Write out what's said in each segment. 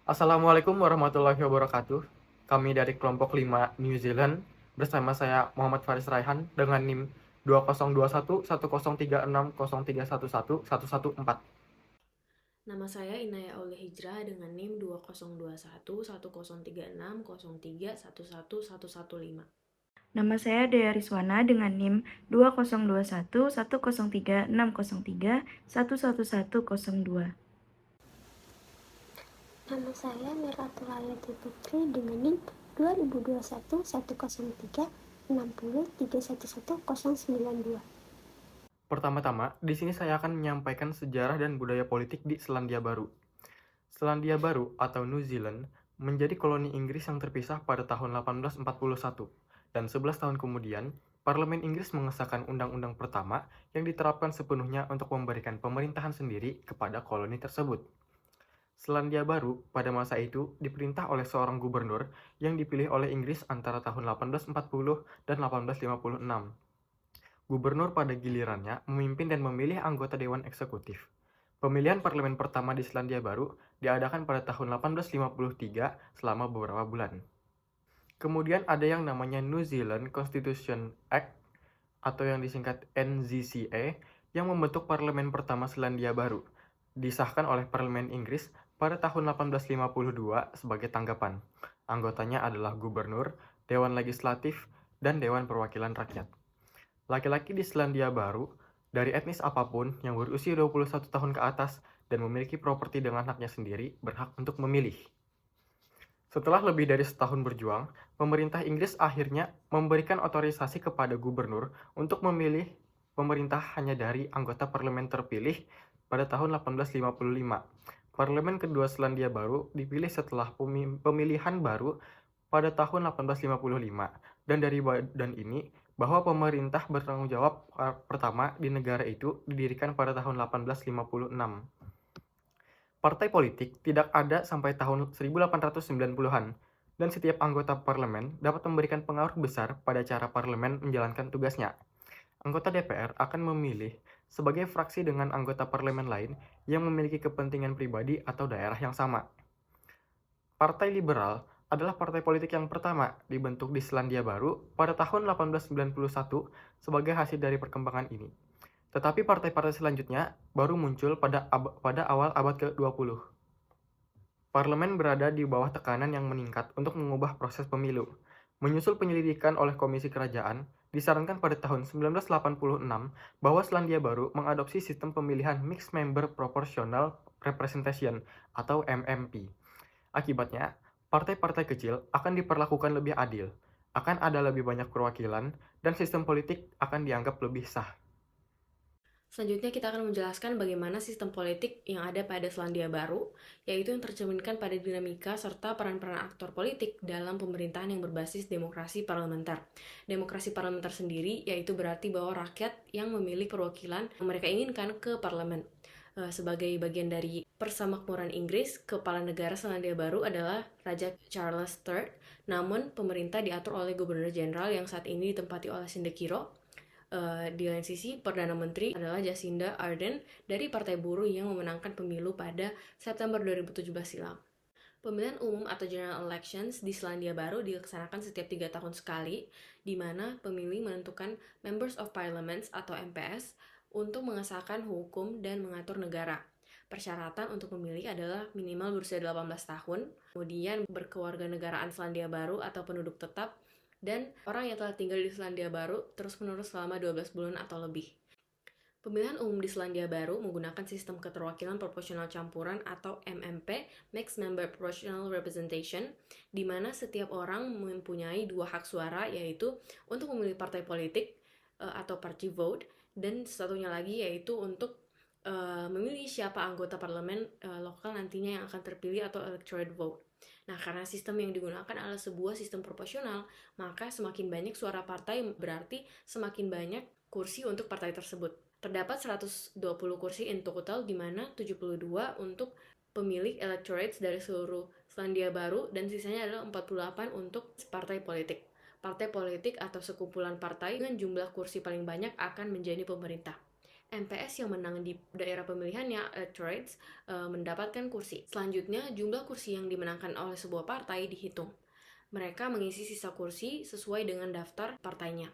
Assalamualaikum warahmatullahi wabarakatuh. Kami dari kelompok 5 New Zealand bersama saya Muhammad Faris Raihan dengan NIM 2021 10236031111114. Nama saya Inaya Aule Hijrah dengan NIM 2021 10360313111115. Nama saya Dea Riswana dengan NIM 2021 103603111102. Nama saya Miratul Hayati Putri dengan NIM 2021 103 60 311 092. Pertama-tama, di sini saya akan menyampaikan sejarah dan budaya politik di Selandia Baru. Selandia Baru atau New Zealand menjadi koloni Inggris yang terpisah pada tahun 1841 dan 11 tahun kemudian Parlemen Inggris mengesahkan Undang-Undang pertama yang diterapkan sepenuhnya untuk memberikan pemerintahan sendiri kepada koloni tersebut. Selandia Baru pada masa itu diperintah oleh seorang gubernur yang dipilih oleh Inggris antara tahun 1840 dan 1856. Gubernur pada gilirannya memimpin dan memilih anggota Dewan Eksekutif. Pemilihan parlemen pertama di Selandia Baru diadakan pada tahun 1853 selama beberapa bulan. Kemudian ada yang namanya New Zealand Constitution Act atau yang disingkat NZCA yang membentuk parlemen pertama Selandia Baru. Disahkan oleh Parlemen Inggris pada tahun 1852 sebagai tanggapan. Anggotanya adalah gubernur, Dewan Legislatif, dan Dewan Perwakilan Rakyat. Laki-laki di Selandia Baru dari etnis apapun yang berusia 21 tahun ke atas dan memiliki properti dengan haknya sendiri berhak untuk memilih. Setelah lebih dari setahun berjuang, pemerintah Inggris akhirnya memberikan otorisasi kepada gubernur untuk memilih pemerintah hanya dari anggota parlemen terpilih pada tahun 1855. Parlemen kedua Selandia Baru dipilih setelah pemilihan baru pada tahun 1855 dan dari badan ini bahwa pemerintah bertanggung jawab pertama di negara itu didirikan pada tahun 1856. Partai politik tidak ada sampai tahun 1890-an, dan setiap anggota parlemen dapat memberikan pengaruh besar pada cara parlemen menjalankan tugasnya. Anggota DPR akan memilih sebagai fraksi dengan anggota parlemen lain yang memiliki kepentingan pribadi atau daerah yang sama. Partai Liberal adalah partai politik yang pertama dibentuk di Selandia Baru pada tahun 1891 sebagai hasil dari perkembangan ini. Tetapi partai-partai selanjutnya baru muncul pada awal abad ke-20. Parlemen berada di bawah tekanan yang meningkat untuk mengubah proses pemilu. Menyusul penyelidikan oleh Komisi Kerajaan, disarankan pada tahun 1986 bahwa Selandia Baru mengadopsi sistem pemilihan Mixed Member Proportional Representation atau MMP. Akibatnya, partai-partai kecil akan diperlakukan lebih adil, akan ada lebih banyak perwakilan, dan sistem politik akan dianggap lebih sah. Selanjutnya kita akan menjelaskan bagaimana sistem politik yang ada pada Selandia Baru, yaitu yang tercerminkan pada dinamika serta peran-peran aktor politik dalam pemerintahan yang berbasis demokrasi parlementer. Demokrasi parlementer sendiri yaitu berarti bahwa rakyat yang memilih perwakilan yang mereka inginkan ke parlemen. Sebagai bagian dari persemakmuran Inggris, kepala negara Selandia Baru adalah Raja Charles III, namun pemerintah diatur oleh Gubernur Jenderal yang saat ini ditempati oleh Sindekiro. Di lain sisi, Perdana Menteri adalah Jacinda Ardern dari Partai Buruh yang memenangkan pemilu pada September 2017 silam. Pemilihan umum atau General Elections di Selandia Baru dilaksanakan setiap 3 tahun sekali, di mana pemilih menentukan Members of Parliaments atau MPS untuk mengesahkan hukum dan mengatur negara. Persyaratan untuk memilih adalah minimal berusia 18 tahun, kemudian berkewarganegaraan Selandia Baru atau penduduk tetap, dan orang yang telah tinggal di Selandia Baru terus-menerus selama 12 bulan atau lebih. Pemilihan umum di Selandia Baru menggunakan sistem keterwakilan proporsional campuran atau MMP, Mixed Member Proportional Representation, di mana setiap orang mempunyai 2 hak suara, yaitu untuk memilih partai politik atau party vote, dan satunya lagi yaitu untuk memilih siapa anggota parlemen lokal nantinya yang akan terpilih atau electorate vote. Nah, karena sistem yang digunakan adalah sebuah sistem proporsional, maka semakin banyak suara partai berarti semakin banyak kursi untuk partai tersebut. Terdapat 120 kursi in total, di mana 72 untuk pemilih electorates dari seluruh Selandia Baru dan sisanya adalah 48 untuk partai politik. Partai politik atau sekumpulan partai dengan jumlah kursi paling banyak akan menjadi pemerintah. MPS yang menang di daerah pemilihannya, electorates, mendapatkan kursi. Selanjutnya, jumlah kursi yang dimenangkan oleh sebuah partai dihitung. Mereka mengisi sisa kursi sesuai dengan daftar partainya.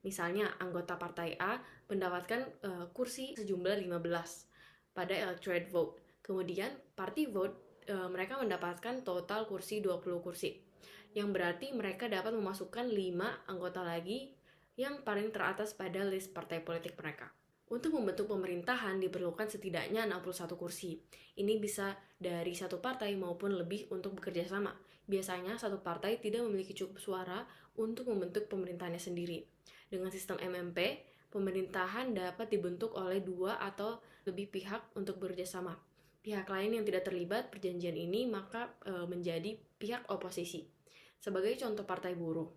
Misalnya, anggota partai A mendapatkan kursi sejumlah 15 pada electorate vote. Kemudian, party vote, mereka mendapatkan total kursi 20 kursi. Yang berarti mereka dapat memasukkan 5 anggota lagi yang paling teratas pada list partai politik mereka. Untuk membentuk pemerintahan diperlukan setidaknya 61 kursi. Ini bisa dari satu partai maupun lebih untuk bekerja sama. Biasanya satu partai tidak memiliki cukup suara untuk membentuk pemerintahannya sendiri. Dengan sistem MMP, pemerintahan dapat dibentuk oleh 2 atau lebih pihak untuk bekerja sama. Pihak lain yang tidak terlibat perjanjian ini maka menjadi pihak oposisi. Sebagai contoh partai buruh,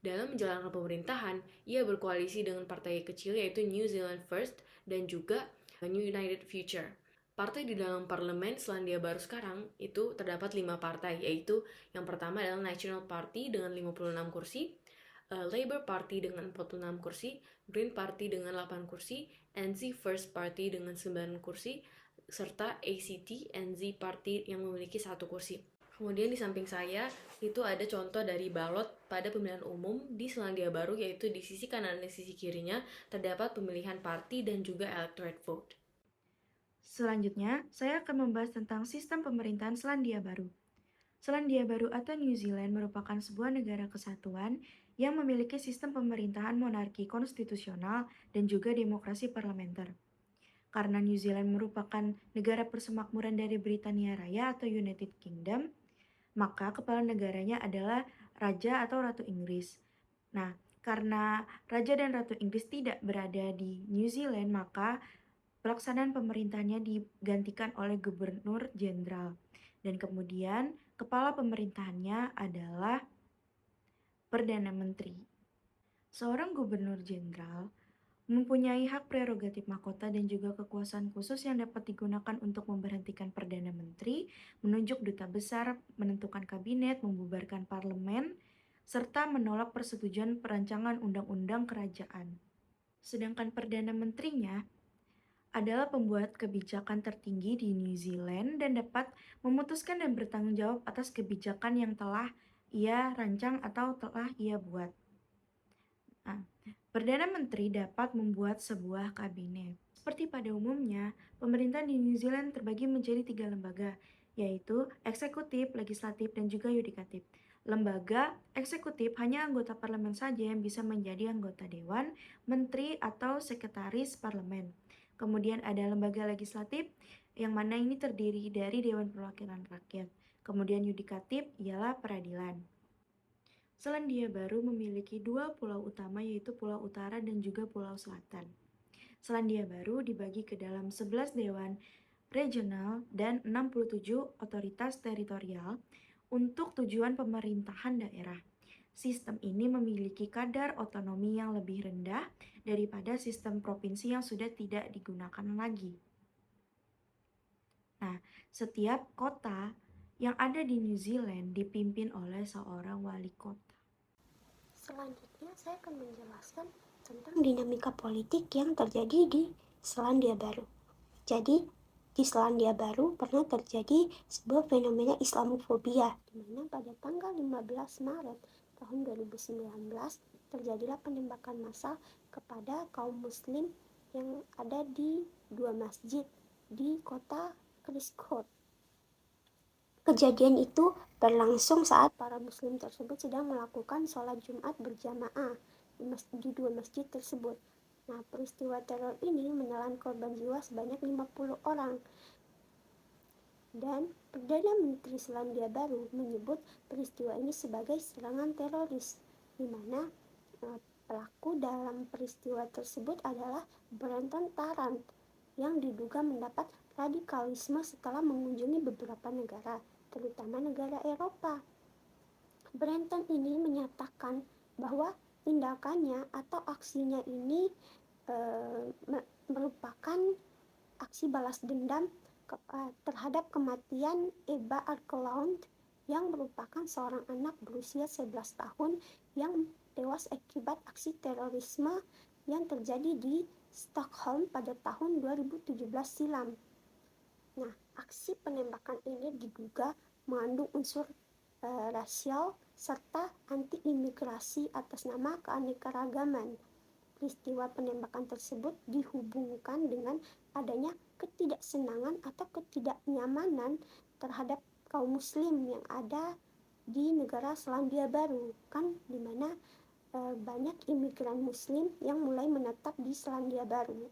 dalam menjalankan pemerintahan, ia berkoalisi dengan partai kecil yaitu New Zealand First dan juga New United Future. Partai di dalam parlemen Selandia Baru sekarang itu terdapat 5 partai, yaitu yang pertama adalah National Party dengan 56 kursi, Labour Party dengan 46 kursi, Green Party dengan 8 kursi, NZ First Party dengan 9 kursi, serta ACT NZ Party yang memiliki 1 kursi. Kemudian di samping saya, itu ada contoh dari balot pada pemilihan umum di Selandia Baru, yaitu di sisi kanan dan sisi kirinya terdapat pemilihan parti dan juga electorate vote. Selanjutnya, saya akan membahas tentang sistem pemerintahan Selandia Baru. Selandia Baru atau New Zealand merupakan sebuah negara kesatuan yang memiliki sistem pemerintahan monarki konstitusional dan juga demokrasi parlementer. Karena New Zealand merupakan negara persemakmuran dari Britania Raya atau United Kingdom, maka kepala negaranya adalah Raja atau Ratu Inggris. Nah, karena Raja dan Ratu Inggris tidak berada di New Zealand, maka pelaksanaan pemerintahannya digantikan oleh Gubernur Jenderal. Dan kemudian kepala pemerintahannya adalah Perdana Menteri. Seorang Gubernur Jenderal mempunyai hak prerogatif mahkota dan juga kekuasaan khusus yang dapat digunakan untuk memberhentikan Perdana Menteri, menunjuk duta besar, menentukan kabinet, membubarkan parlemen, serta menolak persetujuan perancangan undang-undang kerajaan. Sedangkan Perdana Menterinya adalah pembuat kebijakan tertinggi di New Zealand dan dapat memutuskan dan bertanggung jawab atas kebijakan yang telah ia rancang atau telah ia buat. Nah, Perdana Menteri dapat membuat sebuah kabinet. Seperti pada umumnya, pemerintahan di New Zealand terbagi menjadi 3 lembaga, yaitu eksekutif, legislatif, dan juga yudikatif. Lembaga eksekutif hanya anggota parlemen saja yang bisa menjadi anggota dewan, menteri, atau sekretaris parlemen. Kemudian ada lembaga legislatif, yang mana ini terdiri dari Dewan Perwakilan Rakyat. Kemudian yudikatif ialah peradilan. Selandia Baru memiliki 2 pulau utama, yaitu Pulau Utara dan juga Pulau Selatan. Selandia Baru dibagi ke dalam 11 dewan regional dan 67 otoritas teritorial untuk tujuan pemerintahan daerah. Sistem ini memiliki kadar otonomi yang lebih rendah daripada sistem provinsi yang sudah tidak digunakan lagi. Nah, setiap kota yang ada di New Zealand dipimpin oleh seorang wali kota. Selanjutnya saya akan menjelaskan tentang dinamika politik yang terjadi di Selandia Baru. Jadi, di Selandia Baru pernah terjadi sebuah fenomena Islamofobia, di mana pada tanggal 15 Maret tahun 2019 terjadilah penembakan massal kepada kaum muslim yang ada di 2 masjid di kota Christchurch. Kejadian itu berlangsung saat para muslim tersebut sedang melakukan sholat Jumat berjamaah di 2 masjid tersebut. Nah, peristiwa teror ini menelan korban jiwa sebanyak 50 orang. Dan Perdana Menteri Selandia Baru menyebut peristiwa ini sebagai serangan teroris, di mana pelaku dalam peristiwa tersebut adalah Brenton Tarrant yang diduga mendapat radikalisme setelah mengunjungi beberapa negara, terutama negara Eropa. Brenton ini menyatakan bahwa tindakannya atau aksinya ini merupakan aksi balas dendam terhadap kematian Eva Arkelound yang merupakan seorang anak berusia 11 tahun yang tewas akibat aksi terorisme yang terjadi di Stockholm pada tahun 2017 silam. Nah, aksi penembakan ini diduga mengandung unsur rasial serta anti-imigrasi atas nama keanekaragaman. Peristiwa penembakan tersebut dihubungkan dengan adanya ketidaksenangan atau ketidaknyamanan terhadap kaum muslim yang ada di negara Selandia Baru, kan dimana banyak imigran muslim yang mulai menetap di Selandia Baru.